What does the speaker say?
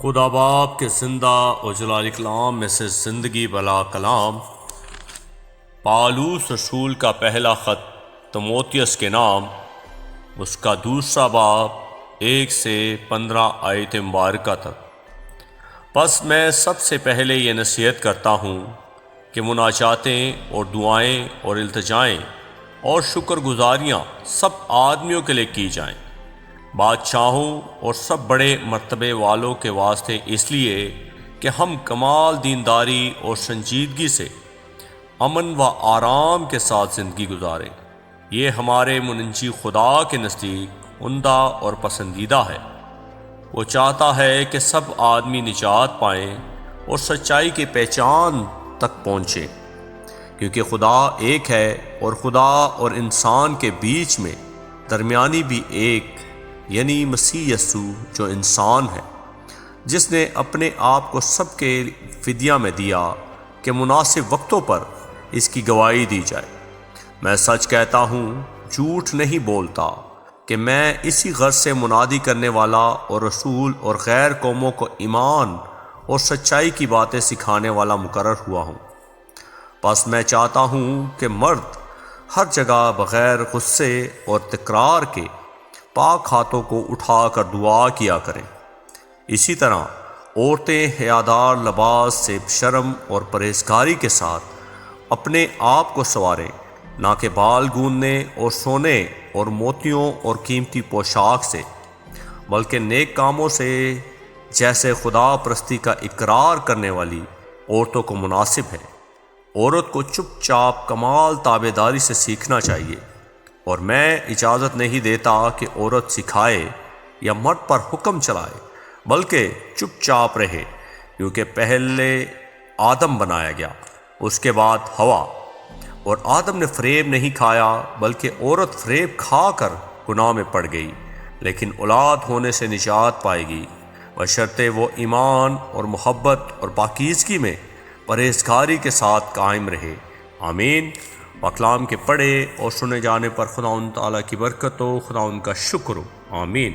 خدا باپ کے زندہ و جلال کلام میں سے زندگی بلا کلام، پالوس رسول کا پہلا خط تموتیس کے نام، اس کا دوسرا باب 1 سے 15 آیت مبارکہ تک۔ پس میں سب سے پہلے یہ نصیحت کرتا ہوں کہ مناجاتیں اور دعائیں اور التجائیں اور شکر گزاریاں سب آدمیوں کے لیے کی جائیں، بادشاہوں اور سب بڑے مرتبے والوں کے واسطے، اس لیے کہ ہم کمال دینداری اور سنجیدگی سے امن و آرام کے ساتھ زندگی گزاریں۔ یہ ہمارے منجی خدا کے نزدیک عمدہ اور پسندیدہ ہے۔ وہ چاہتا ہے کہ سب آدمی نجات پائیں اور سچائی کی پہچان تک پہنچیں، کیونکہ خدا ایک ہے اور خدا اور انسان کے بیچ میں درمیانی بھی ایک، یعنی مسیح یسوع جو انسان ہے، جس نے اپنے آپ کو سب کے فدیہ میں دیا کہ مناسب وقتوں پر اس کی گواہی دی جائے۔ میں سچ کہتا ہوں، جھوٹ نہیں بولتا، کہ میں اسی غرض سے منادی کرنے والا اور رسول اور غیر قوموں کو ایمان اور سچائی کی باتیں سکھانے والا مقرر ہوا ہوں۔ پس میں چاہتا ہوں کہ مرد ہر جگہ بغیر غصے اور تکرار کے پاک ہاتھوں کو اٹھا کر دعا کیا کریں۔ اسی طرح عورتیں حیادار لباس سے شرم اور پرہیزگاری کے ساتھ اپنے آپ کو سنواریں، نہ کہ بال گوندنے اور سونے اور موتیوں اور قیمتی پوشاک سے، بلکہ نیک کاموں سے، جیسے خدا پرستی کا اقرار کرنے والی عورتوں کو مناسب ہے۔ عورت کو چپ چاپ کمال تابعداری سے سیکھنا چاہیے، اور میں اجازت نہیں دیتا کہ عورت سکھائے یا مرد پر حکم چلائے، بلکہ چپ چاپ رہے، کیونکہ پہلے آدم بنایا گیا، اس کے بعد ہوا، اور آدم نے فریب نہیں کھایا، بلکہ عورت فریب کھا کر گناہ میں پڑ گئی، لیکن اولاد ہونے سے نجات پائے گی، بشرطے وہ ایمان اور محبت اور پاکیزگی میں پرہیزگاری کے ساتھ قائم رہے۔ آمین۔ کلام کے پڑھے اور سنے جانے پر خداوند تعالیٰ کی برکت ہو، خداوند کا شکر ہو۔ آمین۔